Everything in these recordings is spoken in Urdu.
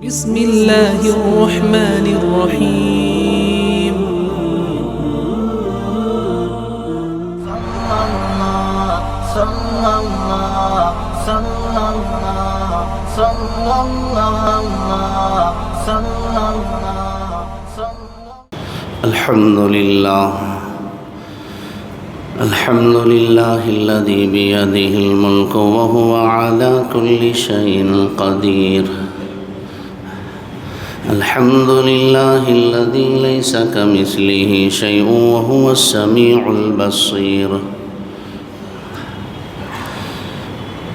بسم الله الرحمن الرحيم الحمد لله الذي بيده الملك وهو على كل شيء قدير. الحمد لله الذي ليس كمثله شيء وهو السميع البصير.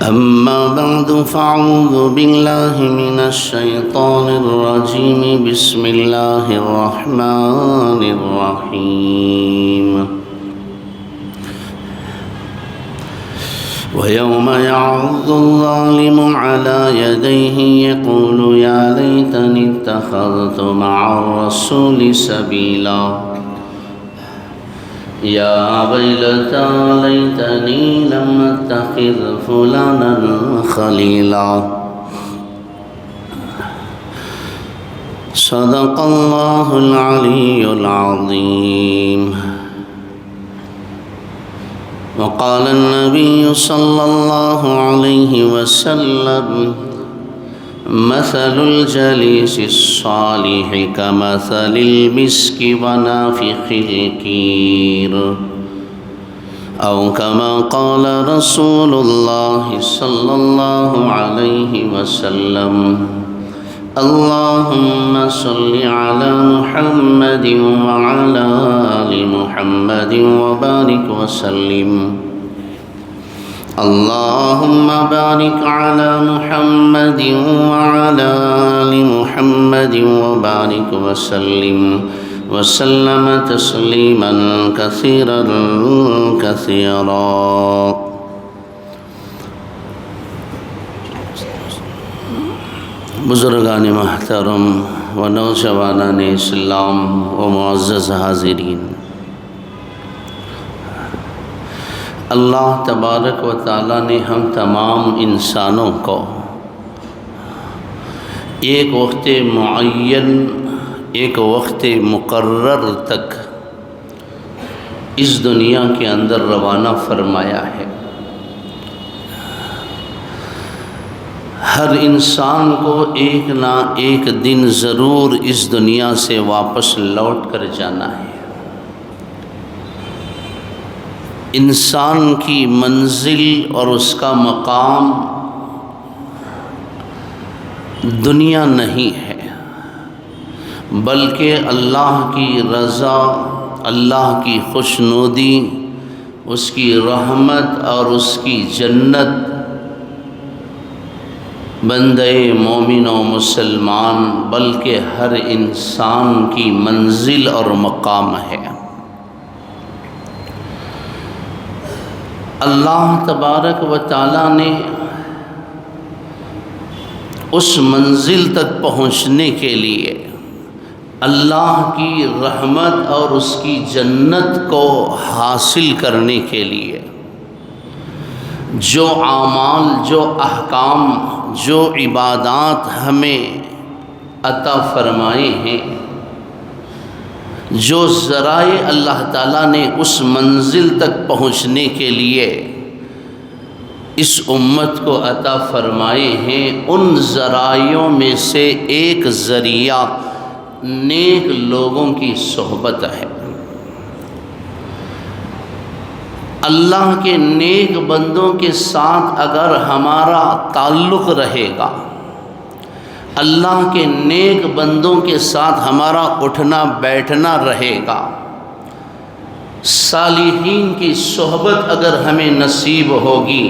أما بعد فأعوذ بالله من الشيطان الرجيم. بسم الله الرحمن الرحيم. ويوم يعض الظالم على يديه يقول يا ليتني اتخذت مع الرسول سبيلا يا ويلتى ليتني لم اتخذ فلانا خليلا. صدق الله العلي العظيم. وقال النبي صلى الله عليه وسلم مثل الجليس الصالح كمثل المسك ونافخ الكير، أو كما قال رسول الله صلى الله عليه وسلم. اللهم صل على محمد وعلى آل محمد وبارك وسلم. اللهم بارك على محمد وعلى آل محمد وبارك وسلم وسلم تسليما كثيرا كثيرا. بزرگان محترم و نوجوانان اسلام و معزز حاضرین، اللہ تبارک و تعالی نے ہم تمام انسانوں کو ایک وقت معین، ایک وقت مقرر تک اس دنیا کے اندر روانہ فرمایا ہے. ہر انسان کو ایک نہ ایک دن ضرور اس دنیا سے واپس لوٹ کر جانا ہے. انسان کی منزل اور اس کا مقام دنیا نہیں ہے، بلکہ اللہ کی رضا، اللہ کی خوشنودی، اس کی رحمت اور اس کی جنت بندے مومن و مسلمان بلکہ ہر انسان کی منزل اور مقام ہے. اللہ تبارک و تعالی نے اس منزل تک پہنچنے کے لیے اللہ کی رحمت اور اس کی جنت کو حاصل کرنے کے لیے جو اعمال، جو احکام، جو عبادات ہمیں عطا فرمائے ہیں، جو ذرائع اللہ تعالیٰ نے اس منزل تک پہنچنے کے لیے اس امت کو عطا فرمائے ہیں، ان ذرائعوں میں سے ایک ذریعہ نیک لوگوں کی صحبت ہے. اللہ کے نیک بندوں کے ساتھ اگر ہمارا تعلق رہے گا، اللہ کے نیک بندوں کے ساتھ ہمارا اٹھنا بیٹھنا رہے گا، صالحین کی صحبت اگر ہمیں نصیب ہوگی،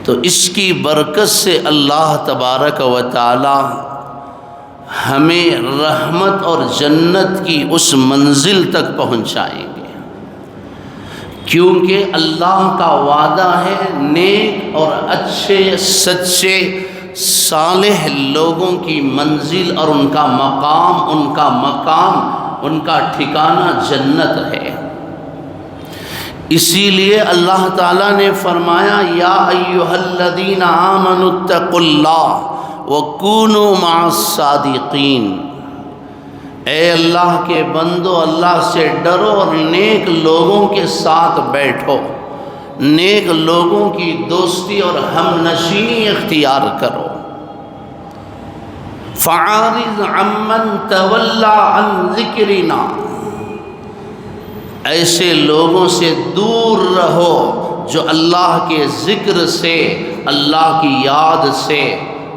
تو اس کی برکت سے اللہ تبارک و تعالی ہمیں رحمت اور جنت کی اس منزل تک پہنچائیں گے. کیونکہ اللہ کا وعدہ ہے نیک اور اچھے سچے صالح لوگوں کی منزل اور ان کا مقام، ان کا مقام، ان کا ٹھکانہ جنت ہے. اسی لیے اللہ تعالیٰ نے فرمایا یا ایھا الذین آمنوا اتقوا اللہ وَكُونُوا مَعَ الصَّادِقِينَ، اے اللہ کے بندو اللہ سے ڈرو اور نیک لوگوں کے ساتھ بیٹھو، نیک لوگوں کی دوستی اور ہم نشینی اختیار کرو۔ فَعَارِضْ عَمَّنْ تَوَلَّى عَنْ ذِكْرِنَا، ایسے لوگوں سے دور رہو جو اللہ کے ذکر سے، اللہ کی یاد سے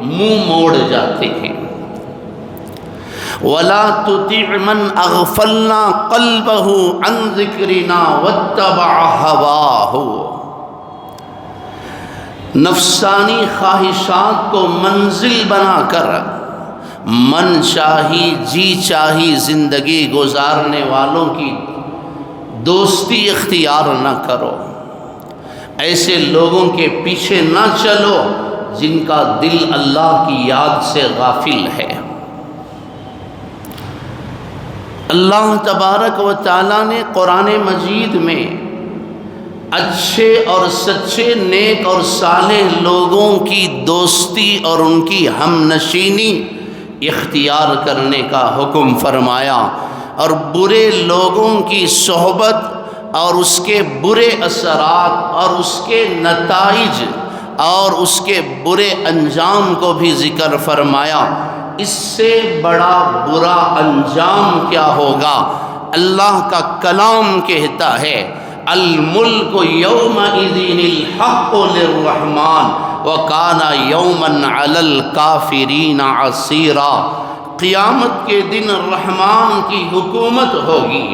منہ موڑ جاتے ہیں۔ وَلَا تُطِعْ مَنْ أَغْفَلْنَا قَلْبَهُ عَنْ ذِكْرِنَا وَاتَّبَعَ هَوَاهُ، نفسانی خواہشات کو منزل بنا کر من چاہی جی چاہی زندگی گزارنے والوں کی دوستی اختیار نہ کرو، ایسے لوگوں کے پیچھے نہ چلو جن کا دل اللہ کی یاد سے غافل ہے۔ اللہ تبارک و تعالیٰ نے قرآن مجید میں اچھے اور سچے نیک اور صالح لوگوں کی دوستی اور ان کی ہم نشینی اختیار کرنے کا حکم فرمایا، اور برے لوگوں کی صحبت اور اس کے برے اثرات اور اس کے نتائج اور اس کے برے انجام کو بھی ذکر فرمایا۔ اس سے بڑا برا انجام کیا ہوگا؟ اللہ کا کلام کہتا ہے الملک یومئذ الحق للرحمن وکان یوما علی الکافرین عسیرا، قیامت کے دن رحمان کی حکومت ہوگی،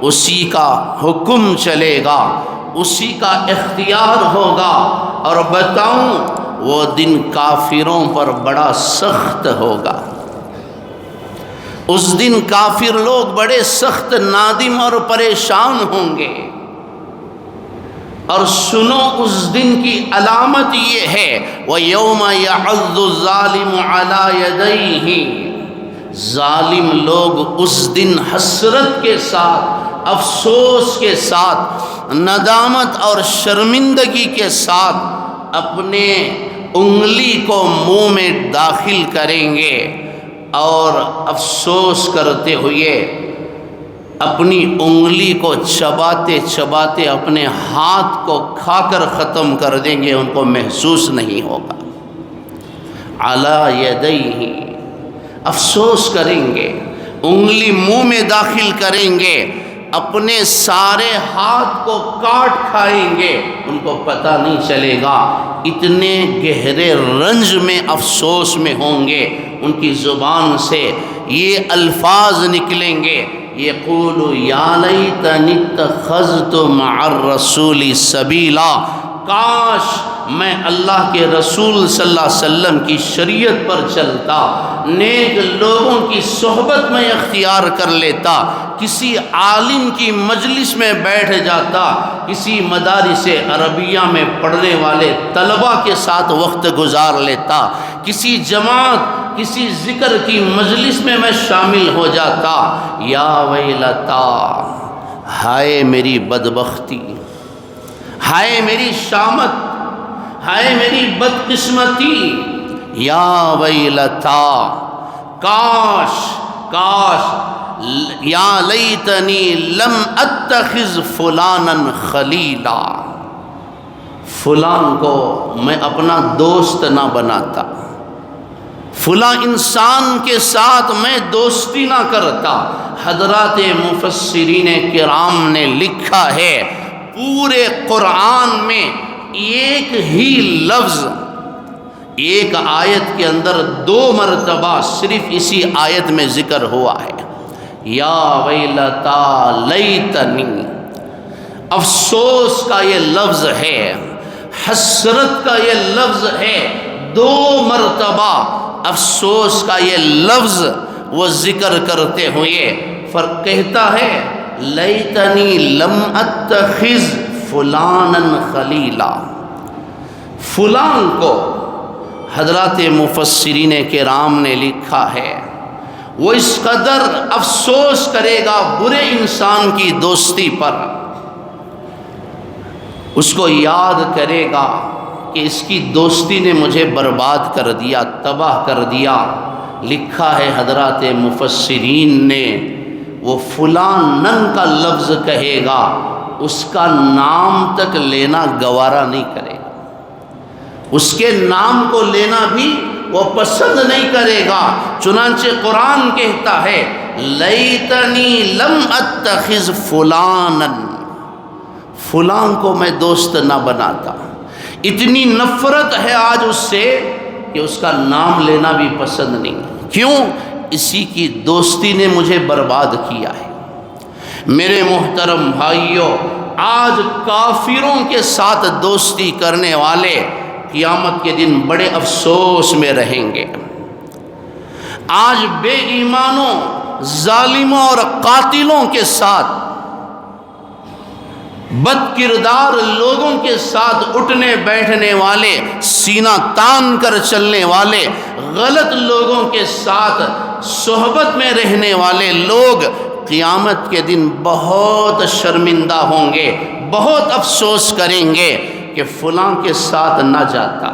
اسی کا حکم چلے گا، اسی کا اختیار ہوگا، اور بتاؤں وہ دن کافروں پر بڑا سخت ہوگا۔ اس دن کافر لوگ بڑے سخت نادم اور پریشان ہوں گے۔ اور سنو اس دن کی علامت یہ ہے وَيَوْمَ يَعَضُّ الظَّالِمُ عَلَى يَدَيْهِ، ظالم لوگ اس دن حسرت کے ساتھ، افسوس کے ساتھ، ندامت اور شرمندگی کے ساتھ اپنے انگلی کو منہ میں داخل کریں گے اور افسوس کرتے ہوئے اپنی انگلی کو چباتے چباتے اپنے ہاتھ کو کھا کر ختم کر دیں گے، ان کو محسوس نہیں ہوگا۔ علی یدیہ، افسوس کریں گے، انگلی منہ میں داخل کریں گے، اپنے سارے ہاتھ کو کاٹ کھائیں گے، ان کو پتہ نہیں چلے گا، اتنے گہرے رنج میں افسوس میں ہوں گے۔ ان کی زبان سے یہ الفاظ نکلیں گے یقول یا لیتنی اتخذت مع الرسول سبیلا، کاش میں اللہ کے رسول صلی اللہ علیہ وسلم کی شریعت پر چلتا، نیک لوگوں کی صحبت میں اختیار کر لیتا، کسی عالم کی مجلس میں بیٹھ جاتا، کسی مدارس عربیہ میں پڑھنے والے طلباء کے ساتھ وقت گزار لیتا، کسی جماعت، کسی ذکر کی مجلس میں میں شامل ہو جاتا۔ یا ویلتا، ہائے میری بدبختی، ہائے میری شامت، ہائے میری بدقسمتی، یا ویلتا، کاش کاش، یا لیتنی لم اتخذ فلانا خلیلا، فلان کو میں اپنا دوست نہ بناتا، فلاں انسان کے ساتھ میں دوستی نہ کرتا۔ حضرات مفسرین کرام نے لکھا ہے پورے قرآن میں ایک ہی لفظ ایک آیت کے اندر 2 مرتبہ صرف اسی آیت میں ذکر ہوا ہے، یا ویلتا لیتنی، افسوس کا یہ لفظ ہے، حسرت کا یہ لفظ ہے، 2 مرتبہ افسوس کا یہ لفظ وہ ذکر کرتے ہوئے فرق کہتا ہے لیتنی لم اتخذ فلانا خلیلا، فلان کو حضرات مفسرین کرام نے لکھا ہے وہ اس قدر افسوس کرے گا برے انسان کی دوستی پر، اس کو یاد کرے گا کہ اس کی دوستی نے مجھے برباد کر دیا، تباہ کر دیا۔ لکھا ہے حضرات مفسرین نے، وہ فلاں نن کا لفظ کہے گا، اس کا نام تک لینا گوارا نہیں کرے گا، اس کے نام کو لینا بھی وہ پسند نہیں کرے گا۔ چنانچہ قرآن کہتا ہے لیتنی لم اتخذ فلانا، فلاں کو میں دوست نہ بناتا۔ اتنی نفرت ہے آج اس سے کہ اس کا نام لینا بھی پسند نہیں۔ کیوں؟ اسی کی دوستی نے مجھے برباد کیا ہے۔ میرے محترم بھائیوں، آج کافروں کے ساتھ دوستی کرنے والے قیامت کے دن بڑے افسوس میں رہیں گے۔ آج بے ایمانوں، ظالموں اور قاتلوں کے ساتھ، بد کردار لوگوں کے ساتھ اٹھنے بیٹھنے والے، سینہ تان کر چلنے والے، غلط لوگوں کے ساتھ صحبت میں رہنے والے لوگ قیامت کے دن بہت شرمندہ ہوں گے، بہت افسوس کریں گے کہ فلاں کے ساتھ نہ جاتا۔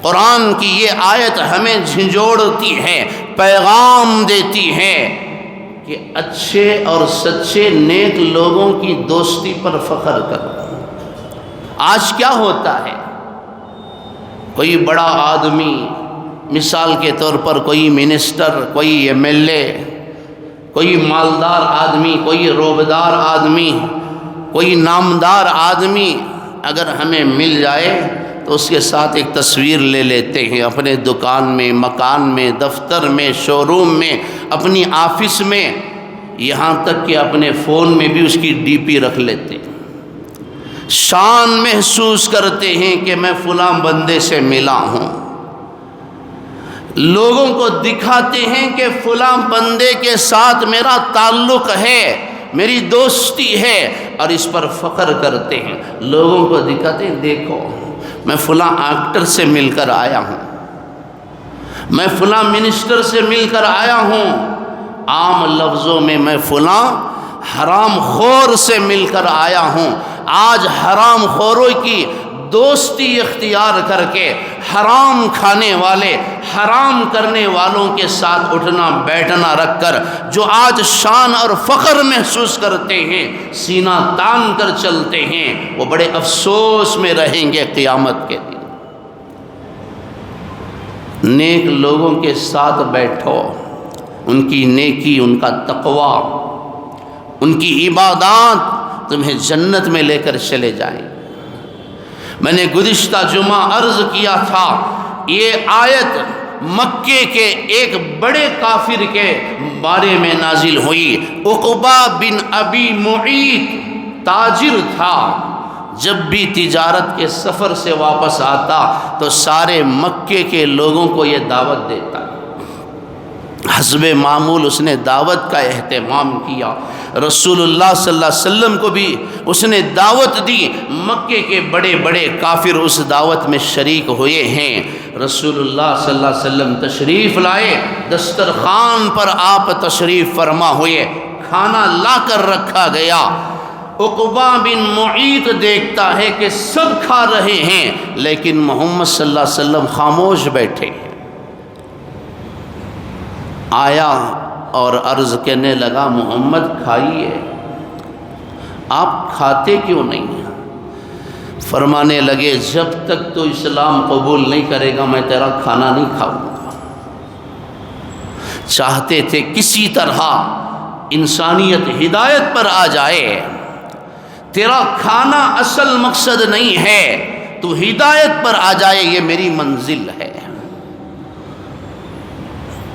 قرآن کی یہ آیت ہمیں جھنجھوڑتی ہے، پیغام دیتی ہے کہ اچھے اور سچے نیک لوگوں کی دوستی پر فخر کرو۔ آج کیا ہوتا ہے؟ کوئی بڑا آدمی، مثال کے طور پر کوئی منسٹر، کوئی ایم ایل اے، کوئی مالدار آدمی، کوئی روبدار آدمی، کوئی نامدار آدمی اگر ہمیں مل جائے تو اس کے ساتھ ایک تصویر لے لیتے ہیں، اپنے دکان میں، مکان میں، دفتر میں، شو روم میں، اپنی آفس میں، یہاں تک کہ اپنے فون میں بھی اس کی ڈی پی رکھ لیتے ہیں۔ شان محسوس کرتے ہیں کہ میں فلاں بندے سے ملا ہوں، لوگوں کو دکھاتے ہیں کہ فلاں بندے کے ساتھ میرا تعلق ہے، میری دوستی ہے، اور اس پر فخر کرتے ہیں۔ لوگوں کو دکھاتے ہیں، دیکھو میں فلاں ایکٹر سے مل کر آیا ہوں، میں فلاں منسٹر سے مل کر آیا ہوں، عام لفظوں میں میں فلاں حرام خور سے مل کر آیا ہوں۔ آج حرام خوروں کی دوستی اختیار کر کے حرام کھانے والے، حرام کرنے والوں کے ساتھ اٹھنا بیٹھنا رکھ کر جو آج شان اور فخر محسوس کرتے ہیں، سینہ تان کر چلتے ہیں، وہ بڑے افسوس میں رہیں گے قیامت کے دن۔ نیک لوگوں کے ساتھ بیٹھو، ان کی نیکی، ان کا تقوی، ان کی عبادات تمہیں جنت میں لے کر چلے جائیں۔ میں نے گزشتہ جمعہ عرض کیا تھا، یہ آیت مکے کے ایک بڑے کافر کے بارے میں نازل ہوئی۔ عقبہ بن ابی معیط تاجر تھا، جب بھی تجارت کے سفر سے واپس آتا تو سارے مکے کے لوگوں کو یہ دعوت دیتا۔ حسب معمول اس نے دعوت کا اہتمام کیا، رسول اللہ صلی اللہ علیہ وسلم کو بھی اس نے دعوت دی۔ مکے کے بڑے بڑے کافر اس دعوت میں شریک ہوئے ہیں۔ رسول اللہ صلی اللہ علیہ وسلم تشریف لائے، دسترخوان پر آپ تشریف فرما ہوئے، کھانا لا کر رکھا گیا۔ عقبہ بن معیط دیکھتا ہے کہ سب کھا رہے ہیں لیکن محمد صلی اللہ علیہ وسلم خاموش بیٹھے ہیں۔ آیا اور عرض کرنے لگا، محمد کھائیے، آپ کھاتے کیوں نہیں ہیں؟ فرمانے لگے، جب تک تو اسلام قبول نہیں کرے گا میں تیرا کھانا نہیں کھاؤں گا۔ چاہتے تھے کسی طرح انسانیت ہدایت پر آ جائے، تیرا کھانا اصل مقصد نہیں ہے، تو ہدایت پر آ جائے، یہ میری منزل ہے۔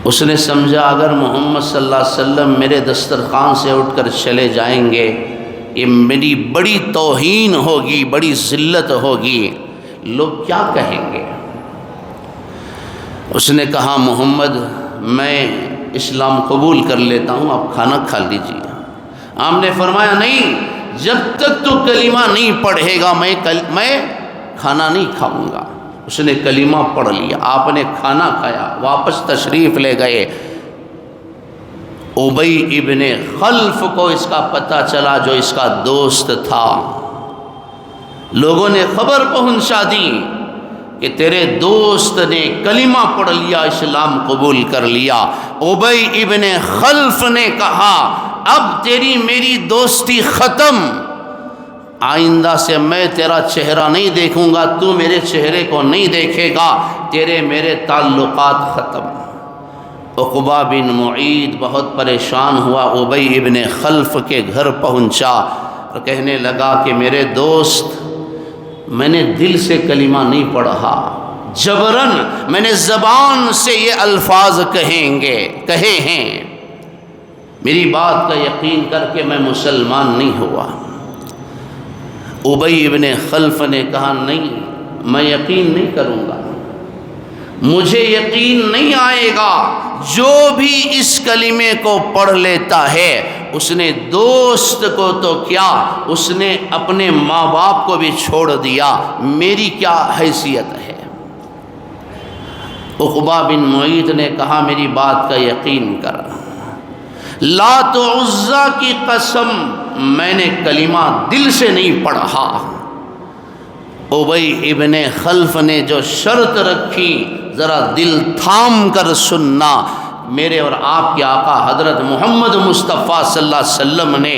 اس نے سمجھا اگر محمد صلی اللہ علیہ وسلم میرے دسترخوان سے اٹھ کر چلے جائیں گے، یہ میری بڑی توہین ہوگی، بڑی ذلت ہوگی، لوگ کیا کہیں گے؟ اس نے کہا، محمد میں اسلام قبول کر لیتا ہوں، آپ کھانا کھا لیجیے۔ آپ نے فرمایا، نہیں، جب تک تو کلمہ نہیں پڑھے گا میں کھانا نہیں کھاؤں گا۔ اس نے کلمہ پڑھ لیا، آپ نے کھانا کھایا، واپس تشریف لے گئے۔ ابی ابن خلف کو اس کا پتہ چلا، جو اس کا دوست تھا۔ لوگوں نے خبر پہنچا دی کہ تیرے دوست نے کلمہ پڑھ لیا، اسلام قبول کر لیا۔ ابی ابن خلف نے کہا اب تیری میری دوستی ختم، آئندہ سے میں تیرا چہرہ نہیں دیکھوں گا، تو میرے چہرے کو نہیں دیکھے گا، تیرے میرے تعلقات ختم۔ عقبہ بن معیط بہت پریشان ہوا، ابی ابن خلف کے گھر پہنچا اور کہنے لگا کہ میرے دوست، میں نے دل سے کلمہ نہیں پڑھا، جبراً میں نے زبان سے یہ الفاظ کہے ہیں، میری بات کا یقین کر کے میں مسلمان نہیں ہوا۔ ابی ابن خلف نے کہا نہیں، میں یقین نہیں کروں گا، مجھے یقین نہیں آئے گا، جو بھی اس کلمے کو پڑھ لیتا ہے اس نے دوست کو تو کیا، اس نے اپنے ماں باپ کو بھی چھوڑ دیا، میری کیا حیثیت ہے۔ عقبہ بن معیط نے کہا میری بات کا یقین کر، لات و عزا کی قسم میں نے کلمہ دل سے نہیں پڑھا۔ ابی ابن خلف نے جو شرط رکھی ذرا دل تھام کر سننا، میرے اور آپ کے آقا حضرت محمد مصطفیٰ صلی اللہ علیہ وسلم نے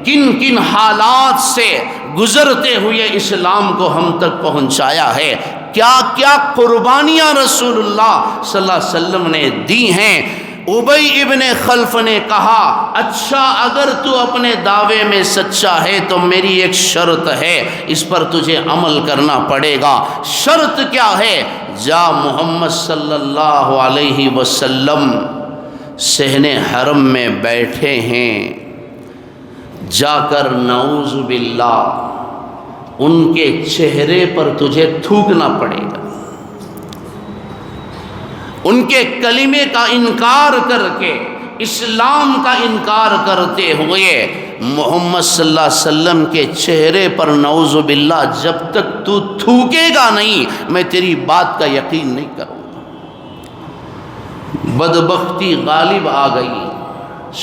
کن کن حالات سے گزرتے ہوئے اسلام کو ہم تک پہنچایا ہے، کیا کیا قربانیاں رسول اللہ صلی اللہ علیہ وسلم نے دی ہیں۔ ابی ابن خلف نے کہا اچھا اگر تو اپنے دعوے میں سچا ہے تو میری ایک شرط ہے، اس پر تجھے عمل کرنا پڑے گا۔ شرط کیا ہے؟ جا محمد صلی اللہ علیہ وسلم صحن حرم میں بیٹھے ہیں، جا کر نعوذ باللہ ان کے چہرے پر تجھے تھوکنا پڑے گا، ان کے کلمے کا انکار کر کے، اسلام کا انکار کرتے ہوئے محمد صلی اللہ علیہ وسلم کے چہرے پر نعوذ باللہ جب تک تو تھوکے گا نہیں میں تیری بات کا یقین نہیں کروں گا۔ بدبختی غالب آ گئی،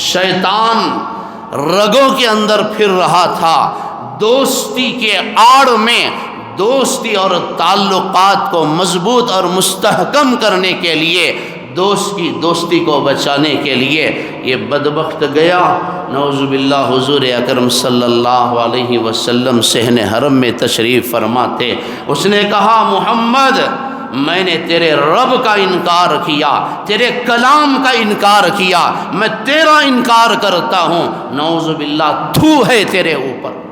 شیطان رگوں کے اندر پھر رہا تھا، دوستی کے آڑ میں دوستی اور تعلقات کو مضبوط اور مستحکم کرنے کے لیے، دوست کی دوستی کو بچانے کے لیے یہ بدبخت گیا نعوذ باللہ حضور اکرم صلی اللہ علیہ وسلم صحن حرم میں تشریف فرما تھے۔ اس نے کہا محمد میں نے تیرے رب کا انکار کیا، تیرے کلام کا انکار کیا، میں تیرا انکار کرتا ہوں، نعوذ باللہ تھو ہے تیرے اوپر۔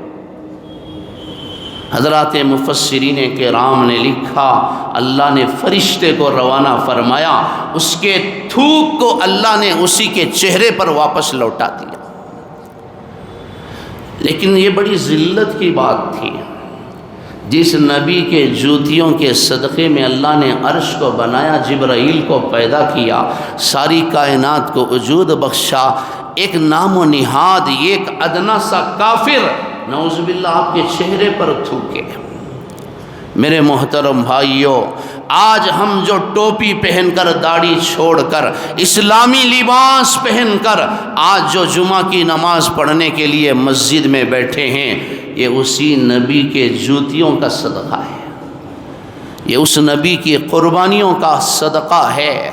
حضرات مفسرین کرام نے لکھا اللہ نے فرشتے کو روانہ فرمایا، اس کے تھوک کو اللہ نے اسی کے چہرے پر واپس لوٹا دیا۔ لیکن یہ بڑی ذلت کی بات تھی، جس نبی کے جوتیوں کے صدقے میں اللہ نے عرش کو بنایا، جبرائیل کو پیدا کیا، ساری کائنات کو وجود بخشا، ایک نام و نہاد، ایک ادنا سا کافر نعوذ باللہ آپ کے چہرے پر تھوکے۔ میرے محترم بھائیوں، آج ہم جو ٹوپی پہن کر، داڑھی چھوڑ کر، اسلامی لباس پہن کر آج جو جمعہ کی نماز پڑھنے کے لیے مسجد میں بیٹھے ہیں، یہ اسی نبی کے جوتیوں کا صدقہ ہے، یہ اس نبی کی قربانیوں کا صدقہ ہے۔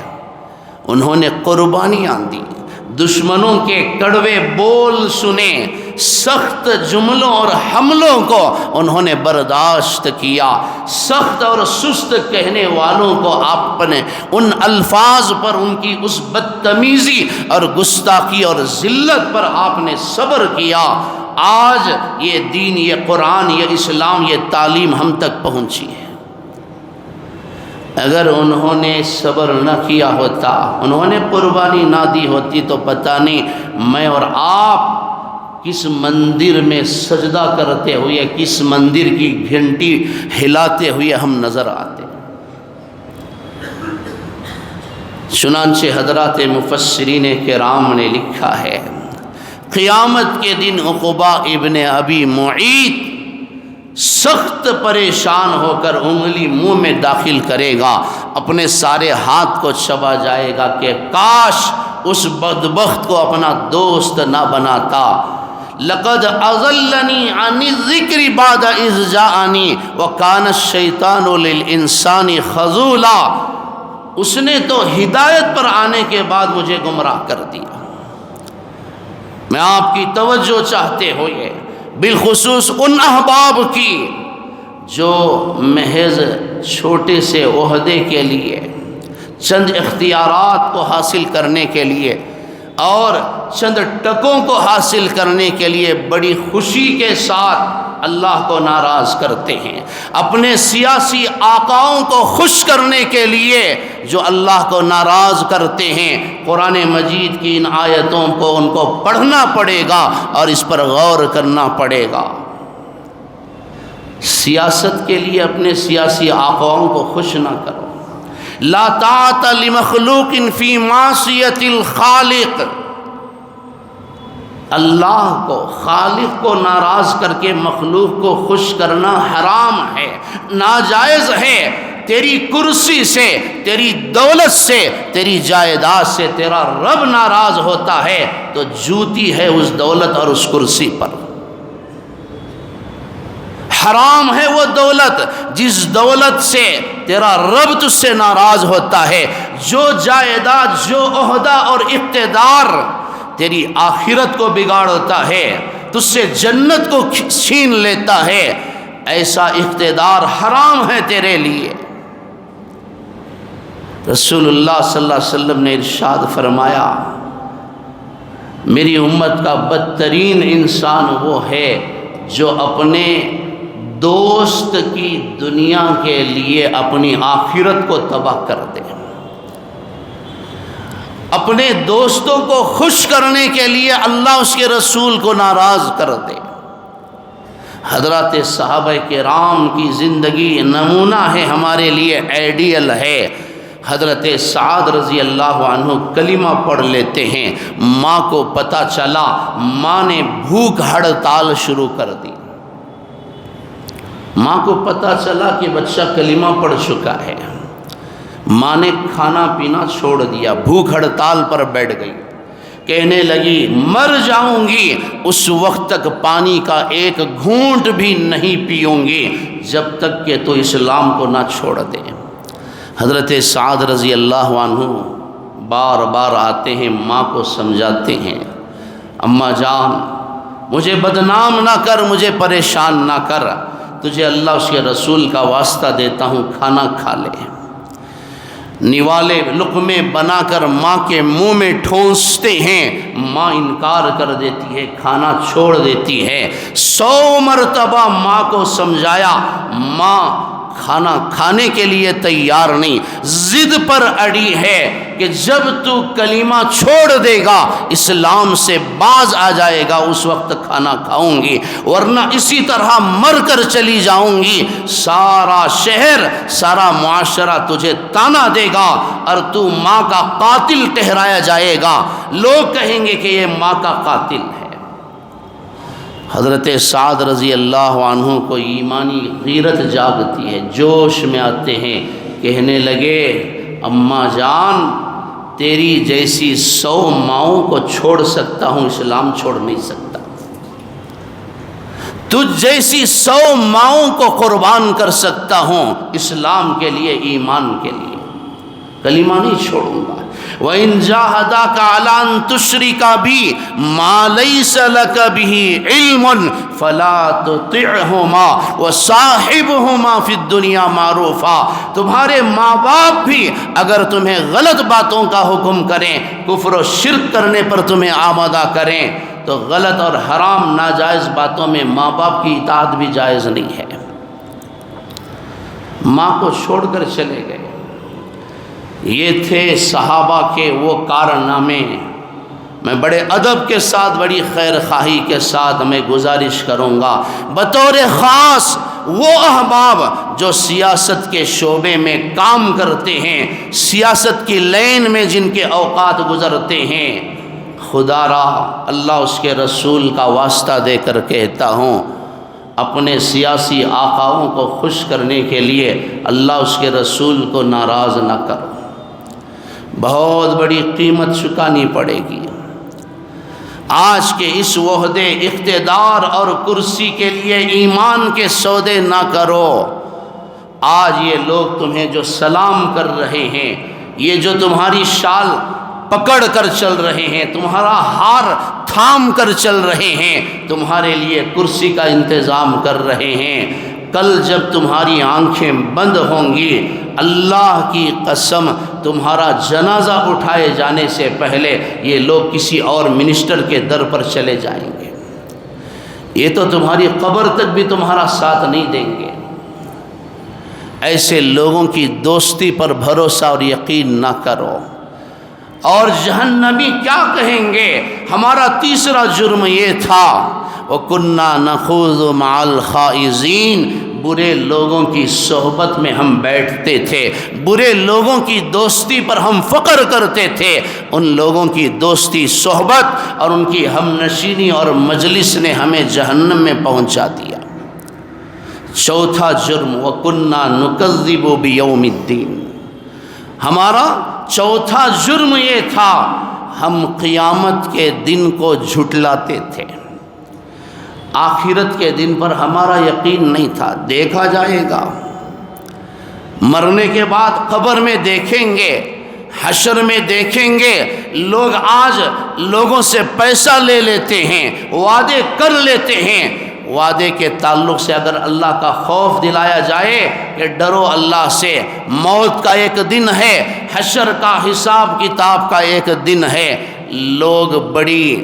انہوں نے قربانیاں دی، دشمنوں کے کڑوے بول سنے، سخت جملوں اور حملوں کو انہوں نے برداشت کیا، سخت اور سست کہنے والوں کو آپ نے ان الفاظ پر، ان کی اس بدتمیزی اور گستاخی اور ذلت پر آپ نے صبر کیا۔ آج یہ دین، یہ قرآن، یہ اسلام، یہ تعلیم ہم تک پہنچی ہے۔ اگر انہوں نے صبر نہ کیا ہوتا، انہوں نے قربانی نہ دی ہوتی تو پتہ نہیں میں اور آپ کس مندر میں سجدہ کرتے ہوئے، کس مندر کی گھنٹی ہلاتے ہوئے ہم نظر آتے۔ چنانچہ حضرات مفسرین کرام نے لکھا ہے قیامت کے دن عقبہ ابن ابی معیط سخت پریشان ہو کر انگلی منہ میں داخل کرے گا، اپنے سارے ہاتھ کو چبا جائے گا کہ کاش اس بدبخت کو اپنا دوست نہ بناتا۔ لقد اضلنی عن الذکر بعد اذ جاءنی وکان الشیطان للانسان خذولا، اس نے تو ہدایت پر آنے کے بعد مجھے گمراہ کر دیا۔ میں آپ کی توجہ چاہتے ہوئے بالخصوص ان احباب کی جو محض چھوٹے سے عہدے کے لیے، چند اختیارات کو حاصل کرنے کے لیے اور چند ٹکوں کو حاصل کرنے کے لیے بڑی خوشی کے ساتھ اللہ کو ناراض کرتے ہیں، اپنے سیاسی آقاؤں کو خوش کرنے کے لیے جو اللہ کو ناراض کرتے ہیں۔ قرآن مجید کی ان آیتوں کو ان کو پڑھنا پڑے گا اور اس پر غور کرنا پڑے گا۔ سیاست کے لیے اپنے سیاسی آقاؤں کو خوش نہ کرو۔ لا طاعت لمخلوق فی معصیت الخالق، اللہ کو، خالق کو ناراض کر کے مخلوق کو خوش کرنا حرام ہے، ناجائز ہے۔ تیری کرسی سے، تیری دولت سے، تیری جائیداد سے تیرا رب ناراض ہوتا ہے تو جوتی ہے اس دولت اور اس کرسی پر۔ حرام ہے وہ دولت جس دولت سے تیرا رب تجھ سے ناراض ہوتا ہے۔ جو جائیداد، جو عہدہ اور اقتدار تیری آخرت کو بگاڑتا ہے، تجھ سے جنت کو چھین لیتا ہے، ایسا اقتدار حرام ہے تیرے لیے۔ رسول اللہ صلی اللہ علیہ وسلم نے ارشاد فرمایا، میری امت کا بدترین انسان وہ ہے جو اپنے دوست کی دنیا کے لیے اپنی آخرت کو تباہ کر دے، اپنے دوستوں کو خوش کرنے کے لیے اللہ اس کے رسول کو ناراض کر دے۔ حضرات صحابہ کرام کی زندگی نمونہ ہے، ہمارے لیے آئیڈیل ہے۔ حضرت سعد رضی اللہ عنہ کلمہ پڑھ لیتے ہیں، ماں کو پتہ چلا، ماں نے بھوک ہڑتال شروع کر دی۔ ماں کو پتہ چلا کہ بچہ کلمہ پڑھ چکا ہے، ماں نے کھانا پینا چھوڑ دیا، بھوک ہڑتال پر بیٹھ گئی، کہنے لگی مر جاؤں گی اس وقت تک پانی کا ایک گھونٹ بھی نہیں پیوں گی جب تک کہ تو اسلام کو نہ چھوڑ دے۔ حضرت سعد رضی اللہ عنہ بار بار آتے ہیں، ماں کو سمجھاتے ہیں، اماں جان مجھے بدنام نہ کر، مجھے پریشان نہ کر، تجھے اللہ اس کے رسول کا واسطہ دیتا ہوں، کھانا کھا لے۔ نوالے لقمے بنا کر ماں کے منہ میں ٹھونستے ہیں، ماں انکار کر دیتی ہے، کھانا چھوڑ دیتی ہے۔ 100 مرتبہ ماں کو سمجھایا، ماں کھانا کھانے کے لیے تیار نہیں، ضد پر اڑی ہے کہ جب تو کلمہ چھوڑ دے گا، اسلام سے باز آ جائے گا، اس وقت کھانا کھاؤں گی، ورنہ اسی طرح مر کر چلی جاؤں گی، سارا شہر، سارا معاشرہ تجھے تانا دے گا اور تو ماں کا قاتل ٹھہرایا جائے گا، لوگ کہیں گے کہ یہ ماں کا قاتل ہے۔ حضرت سعد رضی اللہ عنہ کو ایمانی غیرت جاگتی ہے، جوش میں آتے ہیں، کہنے لگے اماں جان تیری جیسی 100 ماؤں کو چھوڑ سکتا ہوں، اسلام چھوڑ نہیں سکتا، تجھ جیسی 100 ماؤں کو قربان کر سکتا ہوں اسلام کے لیے، ایمان کے لیے، کلمہ نہیں چھوڑوں گا۔ وَإِن جَاهَدَاكَ عَلَىٰ أَن تُشْرِكَ بِي مَا لَيْسَ لَكَ بِهِ عِلْمٌ فَلَا تُطِعْهُمَا وَصَاحِبْهُمَا فِي الدُّنْيَا مَعْرُوفًا، تمہارے ماں باپ بھی اگر تمہیں غلط باتوں کا حکم کریں، کفر و شرک کرنے پر تمہیں آمادہ کریں، تو غلط اور حرام ناجائز باتوں میں ماں باپ کی اطاعت بھی جائز نہیں ہے۔ ماں کو چھوڑ کر چلے گئے۔ یہ تھے صحابہ کے وہ کارنامے۔ میں بڑے ادب کے ساتھ، بڑی خیر خواہی کے ساتھ میں گزارش کروں گا، بطور خاص وہ احباب جو سیاست کے شعبے میں کام کرتے ہیں، سیاست کی لین میں جن کے اوقات گزرتے ہیں، خدا را اللہ اس کے رسول کا واسطہ دے کر کہتا ہوں، اپنے سیاسی آقاؤں کو خوش کرنے کے لیے اللہ اس کے رسول کو ناراض نہ کرو، بہت بڑی قیمت چکانی پڑے گی۔ آج کے اس عہدے، اقتدار اور کرسی کے لیے ایمان کے سودے نہ کرو۔ آج یہ لوگ تمہیں جو سلام کر رہے ہیں، یہ جو تمہاری شال پکڑ کر چل رہے ہیں، تمہارا ہار تھام کر چل رہے ہیں، تمہارے لیے کرسی کا انتظام کر رہے ہیں، کل جب تمہاری آنکھیں بند ہوں گی، اللہ کی قسم تمہارا جنازہ اٹھائے جانے سے پہلے یہ لوگ کسی اور منسٹر کے در پر چلے جائیں گے، یہ تو تمہاری قبر تک بھی تمہارا ساتھ نہیں دیں گے۔ ایسے لوگوں کی دوستی پر بھروسہ اور یقین نہ کرو۔ اور جہنمی کیا کہیں گے؟ ہمارا تیسرا جرم یہ تھا، وَكُنَّا نَخُوضُ مَعَ الْخَائِضِينَ، برے لوگوں کی صحبت میں ہم بیٹھتے تھے، برے لوگوں کی دوستی پر ہم فخر کرتے تھے۔ ان لوگوں کی دوستی، صحبت اور ان کی ہم نشینی اور مجلس نے ہمیں جہنم میں پہنچا دیا۔ چوتھا جرم، وَكُنَّا نُكَذِّبُ بِيَوْمِ الدِّينِ، ہمارا چوتھا جرم یہ تھا، ہم قیامت کے دن کو جھٹلاتے تھے۔ آخرت کے دن پر ہمارا یقین نہیں تھا، دیکھا جائے گا، مرنے کے بعد قبر میں دیکھیں گے، حشر میں دیکھیں گے۔ لوگ آج لوگوں سے پیسہ لے لیتے ہیں، وعدے کر لیتے ہیں، وعدے کے تعلق سے اگر اللہ کا خوف دلایا جائے کہ ڈرو اللہ سے، موت کا ایک دن ہے، حشر کا حساب کتاب کا ایک دن ہے، لوگ بڑی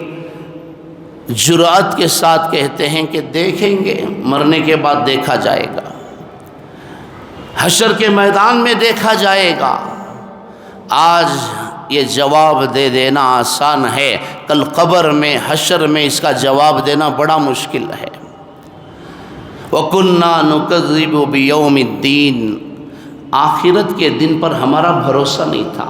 جرأت کے ساتھ کہتے ہیں کہ دیکھیں گے، مرنے کے بعد دیکھا جائے گا، حشر کے میدان میں دیکھا جائے گا۔ آج یہ جواب دے دینا آسان ہے، کل قبر میں، حشر میں اس کا جواب دینا بڑا مشکل ہے۔ وَكُنَّا نُكَذِّبُ بِيَوْمِ الدِّينِ، آخرت کے دن پر ہمارا بھروسہ نہیں تھا،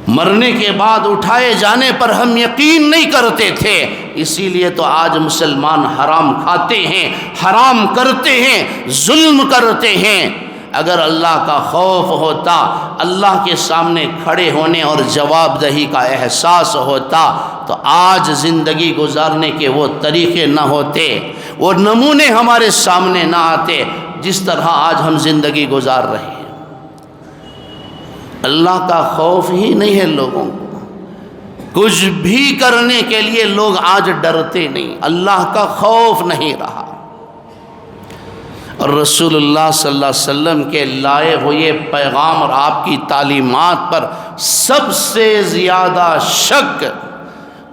مرنے کے بعد اٹھائے جانے پر ہم یقین نہیں کرتے تھے۔ اسی لیے تو آج مسلمان حرام کھاتے ہیں، حرام کرتے ہیں، ظلم کرتے ہیں۔ اگر اللہ کا خوف ہوتا، اللہ کے سامنے کھڑے ہونے اور جواب دہی کا احساس ہوتا، تو آج زندگی گزارنے کے وہ طریقے نہ ہوتے، وہ نمونے ہمارے سامنے نہ آتے جس طرح آج ہم زندگی گزار رہے ہیں۔ اللہ کا خوف ہی نہیں ہے لوگوں کو، کچھ بھی کرنے کے لیے لوگ آج ڈرتے نہیں، اللہ کا خوف نہیں رہا۔ اور رسول اللہ صلی اللہ علیہ وسلم کے لائے ہوئے پیغام اور آپ کی تعلیمات پر سب سے زیادہ شک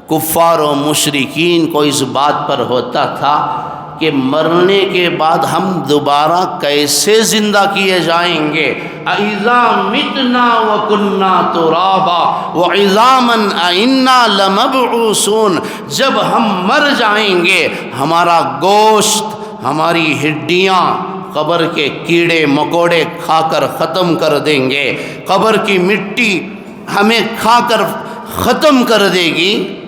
کفار و مشرکین کو اس بات پر ہوتا تھا کہ مرنے کے بعد ہم دوبارہ کیسے زندہ کیے جائیں گے۔ اَإِذَا مِتْنَا وَكُنَّا تُرَابًا وَعِظَامًا أَإِنَّا لَمَبْعُوثُونَ، جب ہم مر جائیں گے، ہمارا گوشت، ہماری ہڈیاں قبر کے کیڑے مکوڑے کھا کر ختم کر دیں گے، قبر کی مٹی ہمیں کھا کر ختم کر دے گی،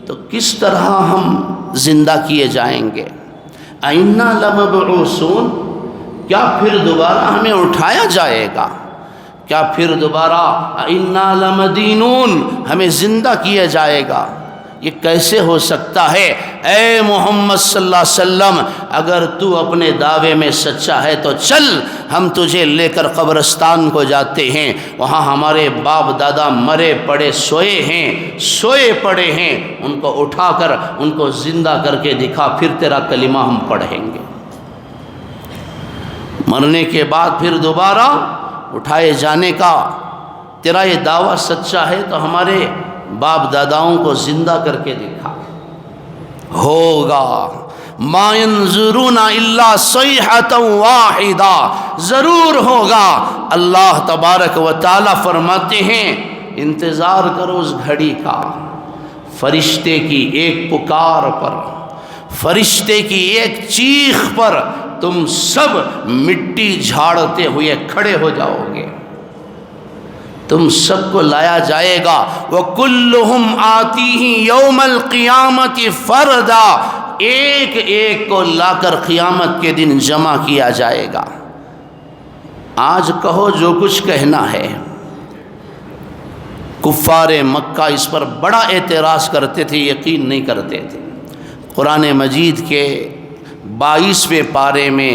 تو کس طرح ہم زندہ کیے جائیں گے؟ اَإِنَّا لَمَبْعُوثُونَ، کیا پھر دوبارہ ہمیں اٹھایا جائے گا؟ کیا پھر دوبارہ اِنَّا لَمَدِينُونَ ہمیں زندہ کیا جائے گا؟ یہ کیسے ہو سکتا ہے؟ اے محمد صلی اللہ علیہ وسلم، اگر تو اپنے دعوے میں سچا ہے تو چل، ہم تجھے لے کر قبرستان کو جاتے ہیں، وہاں ہمارے باپ دادا مرے پڑے سوئے پڑے ہیں، ان کو اٹھا کر ان کو زندہ کر کے دکھا، پھر تیرا کلمہ ہم پڑھیں گے۔ مرنے کے بعد پھر دوبارہ اٹھائے جانے کا تیرا یہ دعویٰ سچا ہے تو ہمارے باپ داداؤں کو زندہ کر کے دکھا۔ ہوگا، ما ينظرون الا صیحة واحدہ، ضرور ہوگا۔ اللہ تبارک و تعالی فرماتے ہیں انتظار کرو اس گھڑی کا، فرشتے کی ایک پکار پر، فرشتے کی ایک چیخ پر تم سب مٹی جھاڑتے ہوئے کھڑے ہو جاؤ گے، تم سب کو لایا جائے گا۔ وَكُلُّهُمْ آتِيهِ يَوْمَ الْقِيَامَةِ فَرْدًا، ایک ایک کو لا کر قیامت کے دن جمع کیا جائے گا۔ آج کہو جو کچھ کہنا ہے، کفار مکہ اس پر بڑا اعتراض کرتے تھے، یقین نہیں کرتے تھے۔ قرآن مجید کے 22ویں پارے میں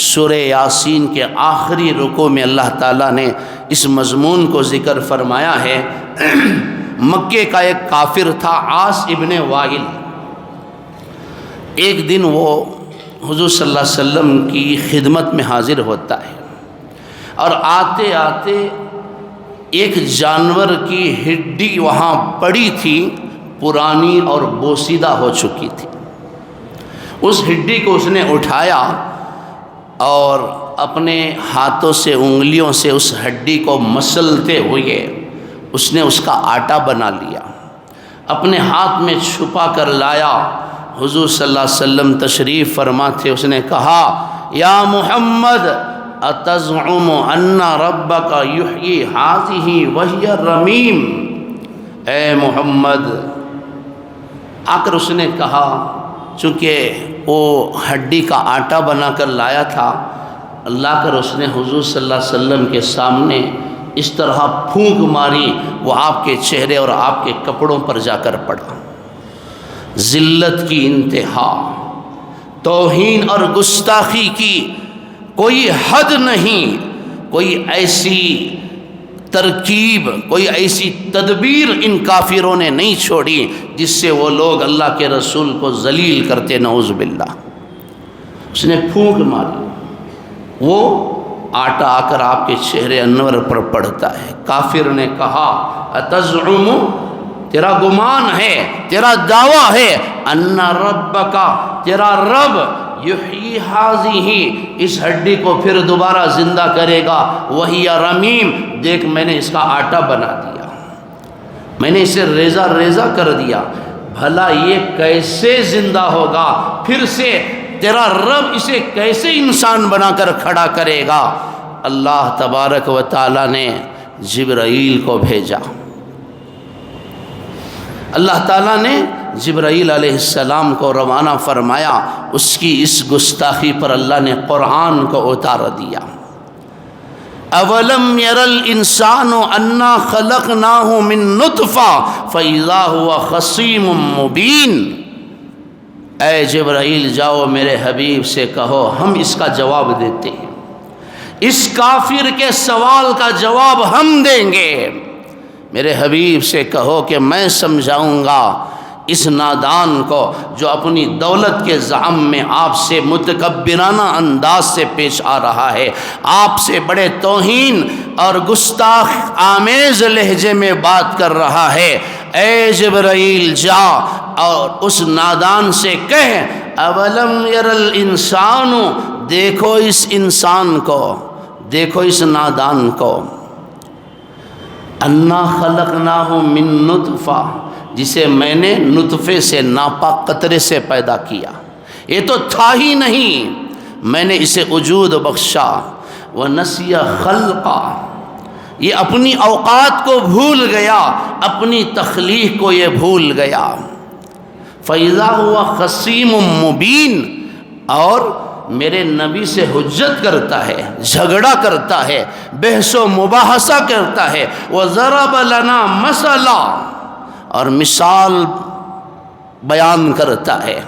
سورہ یاسین کے آخری رکوع میں اللہ تعالیٰ نے اس مضمون کو ذکر فرمایا ہے۔ مکے کا ایک کافر تھا عاص ابن وائل۔ ایک دن وہ حضور صلی اللہ علیہ وسلم کی خدمت میں حاضر ہوتا ہے، اور آتے آتے ایک جانور کی ہڈی وہاں پڑی تھی، پرانی اور بوسیدہ ہو چکی تھی۔ اس ہڈی کو اس نے اٹھایا اور اپنے ہاتھوں سے، انگلیوں سے اس ہڈی کو مسلتے ہوئے اس نے اس کا آٹا بنا لیا، اپنے ہاتھ میں چھپا کر لایا۔ حضور صلی اللہ علیہ وسلم تشریف فرما تھے، اس نے کہا یا محمد اتزعم ان ربک یحیی ھذہ وہی رمیم، اے محمد۔ آ کر اس نے کہا، چونکہ وہ ہڈی کا آٹا بنا کر لایا تھا، لا کر اس نے حضور صلی اللہ علیہ وسلم کے سامنے اس طرح پھونک ماری، وہ آپ کے چہرے اور آپ کے کپڑوں پر جا کر پڑا۔ ذلت کی انتہا، توہین اور گستاخی کی کوئی حد نہیں، کوئی ایسی ترکیب، کوئی ایسی تدبیر ان کافروں نے نہیں چھوڑی جس سے وہ لوگ اللہ کے رسول کو ذلیل کرتے، نعوذ باللہ۔ اس نے پھونک ماری، وہ آٹا آ کر آپ کے چہرے انور پر پڑتا ہے۔ کافر نے کہا اتزعم، تیرا گمان ہے، تیرا دعویٰ ہے، ان ربک، تیرا رب، یحیی ھذہ، اس ہڈی کو پھر دوبارہ زندہ کرے گا، وہی رمیم، دیکھ میں نے اس کا آٹا بنا دیا، میں نے اسے ریزہ ریزہ کر دیا، بھلا یہ کیسے زندہ ہوگا؟ پھر سے تیرا رب اسے کیسے انسان بنا کر کھڑا کرے گا؟ اللہ تبارک و تعالی نے جبرائیل کو بھیجا۔ اللہ تعالیٰ نے جبرائیل علیہ السلام کو روانہ فرمایا، اس کی اس گستاخی پر اللہ نے قرآن کو اتار دیا۔ اولم یر الانسان انا خلقناہ من نطفہ فاذا هو خصیم مبین، اے جبرائیل جاؤ میرے حبیب سے کہو، ہم اس کا جواب دیتے ہیں، اس کافر کے سوال کا جواب ہم دیں گے۔ میرے حبیب سے کہو کہ میں سمجھاؤں گا اس نادان کو جو اپنی دولت کے زعم میں آپ سے متکبرانہ انداز سے پیش آ رہا ہے، آپ سے بڑے توہین اور گستاخ آمیز لہجے میں بات کر رہا ہے۔ اے جبرائیل جا اور اس نادان سے کہہ اولم یر الانسان، دیکھو اس انسان کو، دیکھو اس نادان کو، انا خلقناہ من نطفہ، جسے میں نے نطفے سے، ناپاک قطرے سے پیدا کیا، یہ تو تھا ہی نہیں، میں نے اسے وجود بخشا، ونسی خلقا، یہ اپنی اوقات کو بھول گیا، اپنی تخلیق کو یہ بھول گیا، فاذا هو خصیم مبین، اور میرے نبی سے حجت کرتا ہے، جھگڑا کرتا ہے، بحث و مباحثہ کرتا ہے، وضرب لنا مثلا، اور مثال بیان کرتا ہے،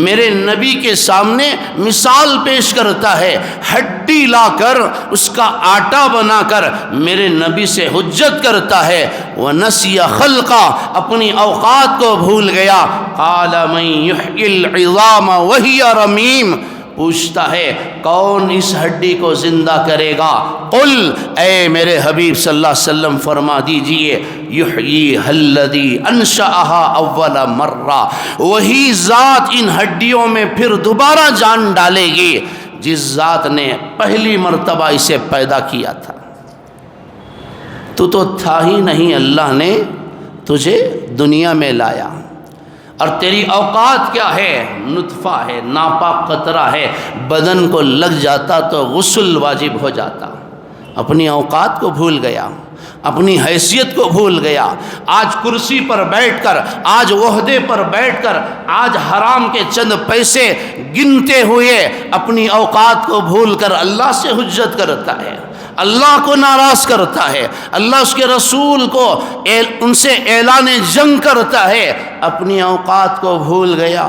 میرے نبی کے سامنے مثال پیش کرتا ہے، ہڈی لا کر اس کا آٹا بنا کر میرے نبی سے حجت کرتا ہے، ونسی خلقا، اپنی اوقات کو بھول گیا، قال من یحیی العظام وہی رمیم، پوچھتا ہے کون اس ہڈی کو زندہ کرے گا؟ قل، اے میرے حبیب صلی اللہ علیہ وسلم فرما دیجئے، یحییھا الذی انشأھا اول مرہ، وہی ذات ان ہڈیوں میں پھر دوبارہ جان ڈالے گی جس ذات نے پہلی مرتبہ اسے پیدا کیا تھا۔ تو تھا ہی نہیں، اللہ نے تجھے دنیا میں لایا، اور تیری اوقات کیا ہے؟ نطفہ ہے، ناپاک قطرہ ہے، بدن کو لگ جاتا تو غسل واجب ہو جاتا، اپنی اوقات کو بھول گیا، اپنی حیثیت کو بھول گیا، آج کرسی پر بیٹھ کر، آج عہدے پر بیٹھ کر، آج حرام کے چند پیسے گنتے ہوئے اپنی اوقات کو بھول کر اللہ سے حجت کرتا ہے، اللہ کو ناراض کرتا ہے، اللہ اس کے رسول کو ان سے اعلان جنگ کرتا ہے، اپنی اوقات کو بھول گیا۔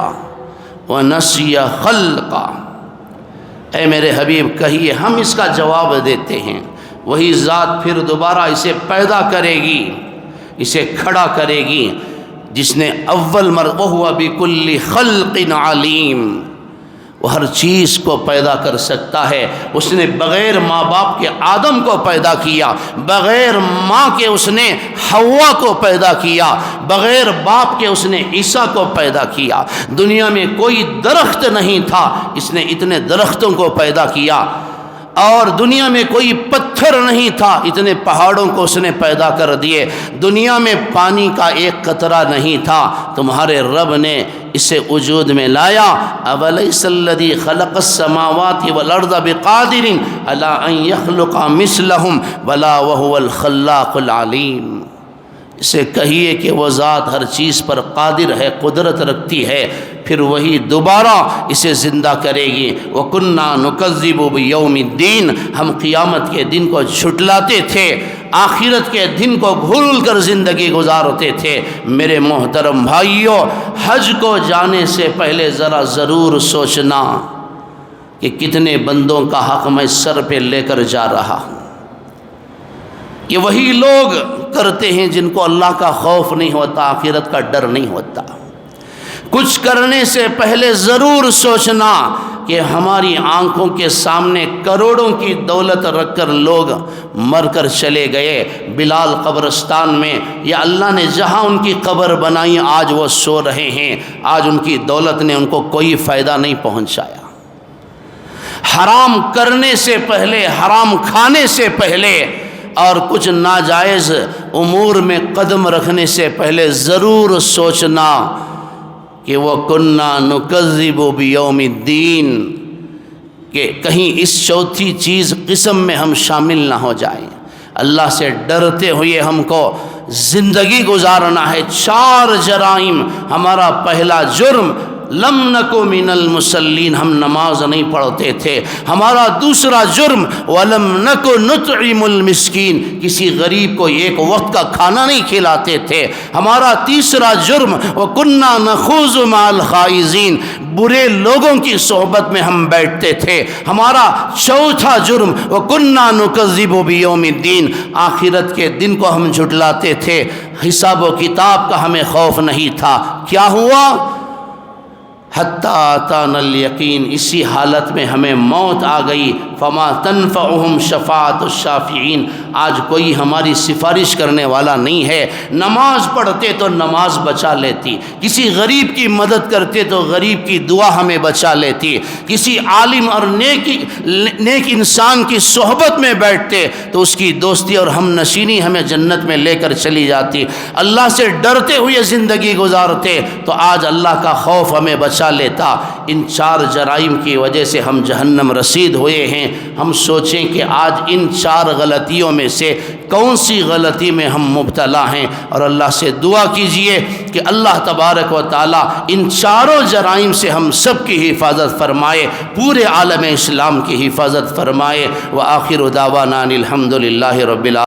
وَنَسِيَ خَلْقًا، اے میرے حبیب کہیے، ہم اس کا جواب دیتے ہیں، وہی ذات پھر دوبارہ اسے پیدا کرے گی، اسے کھڑا کرے گی، جس نے اول مرتبہ وَهُوَ بِكُلِّ خَلْقٍ عَلِيمٍ، وہ ہر چیز کو پیدا کر سکتا ہے۔ اس نے بغیر ماں باپ کے آدم کو پیدا کیا، بغیر ماں کے اس نے حوا کو پیدا کیا، بغیر باپ کے اس نے عیسیٰ کو پیدا کیا۔ دنیا میں کوئی درخت نہیں تھا، اس نے اتنے درختوں کو پیدا کیا، اور دنیا میں کوئی پتھر نہیں تھا، اتنے پہاڑوں کو اس نے پیدا کر دیے۔ دنیا میں پانی کا ایک قطرہ نہیں تھا، تمہارے رب نے اسے وجود میں لایا۔ أَوَلَيْسَ الَّذِي خَلَقَ السَّمَاوَاتِ وَالْأَرْضَ بِقَادِرٍ عَلَىٰ أَن يَخْلُقَ مِثْلَهُمْ بَلَىٰ وَهُوَ الْخَلَّاقُ الْعَلِيمُ، اسے کہیے کہ وہ ذات ہر چیز پر قادر ہے، قدرت رکھتی ہے، پھر وہی دوبارہ اسے زندہ کرے گی۔ وَكُنَّا نُكَذِّبُ بِيَوْمِ الدِّينِ، ہم قیامت کے دن کو جھٹلاتے تھے، آخرت کے دن کو بھول کر زندگی گزارتے تھے۔ میرے محترم بھائیوں، حج کو جانے سے پہلے ذرا ضرور سوچنا کہ کتنے بندوں کا حق میں سر پہ لے کر جا رہا ہوں۔ یہ وہی لوگ کرتے ہیں جن کو اللہ کا خوف نہیں ہوتا، آخرت کا ڈر نہیں ہوتا۔ کچھ کرنے سے پہلے ضرور سوچنا کہ ہماری آنکھوں کے سامنے کروڑوں کی دولت رکھ کر لوگ مر کر چلے گئے بلال قبرستان میں، یا اللہ نے جہاں ان کی قبر بنائی آج وہ سو رہے ہیں، آج ان کی دولت نے ان کو کوئی فائدہ نہیں پہنچایا۔ حرام کرنے سے پہلے، حرام کھانے سے پہلے اور کچھ ناجائز امور میں قدم رکھنے سے پہلے ضرور سوچنا کہ وہ كُنَّا نُكَذِّبُ بِيَوْمِ الدِّينِ، کہ کہیں اس چوتھی چیز قسم میں ہم شامل نہ ہو جائیں۔ اللہ سے ڈرتے ہوئے ہم کو زندگی گزارنا ہے۔ 4 جرائم۔ ہمارا پہلا جرم لم نکو من المصلین، ہم نماز نہیں پڑھتے تھے۔ ہمارا دوسرا جرم ولم نکو نطعم المسکین، کسی غریب کو ایک وقت کا کھانا نہیں کھلاتے تھے۔ ہمارا تیسرا جرم وکنا نخوض مع الخائضین، برے لوگوں کی صحبت میں ہم بیٹھتے تھے۔ ہمارا چوتھا جرم وکنا نکذب بیوم الدین، آخرت کے دن کو ہم جھٹلاتے تھے۔ حساب و کتاب کا ہمیں خوف نہیں تھا۔ کیا ہوا؟ حتی آتانا الیقین، اسی حالت میں ہمیں موت آ گئی۔ فما تنفعہم شفاعت الشافعین، آج کوئی ہماری سفارش کرنے والا نہیں ہے۔ نماز پڑھتے تو نماز بچا لیتی، کسی غریب کی مدد کرتے تو غریب کی دعا ہمیں بچا لیتی، کسی عالم اور نیک انسان کی صحبت میں بیٹھتے تو اس کی دوستی اور ہم نشینی ہمیں جنت میں لے کر چلی جاتی۔ اللہ سے ڈرتے ہوئے زندگی گزارتے تو آج اللہ کا خوف ہمیں بچا لیتا۔ ان 4 جرائم کی وجہ سے ہم جہنم رسید ہوئے ہیں۔ ہم سوچیں کہ آج ان 4 غلطیوں میں سے کون سی غلطی میں ہم مبتلا ہیں، اور اللہ سے دعا کیجئے کہ اللہ تبارک و تعالی ان 4 جرائم سے ہم سب کی حفاظت فرمائے، پورے عالم اسلام کی حفاظت فرمائے۔ وآخر دعوانا الحمد للہ رب العالمین۔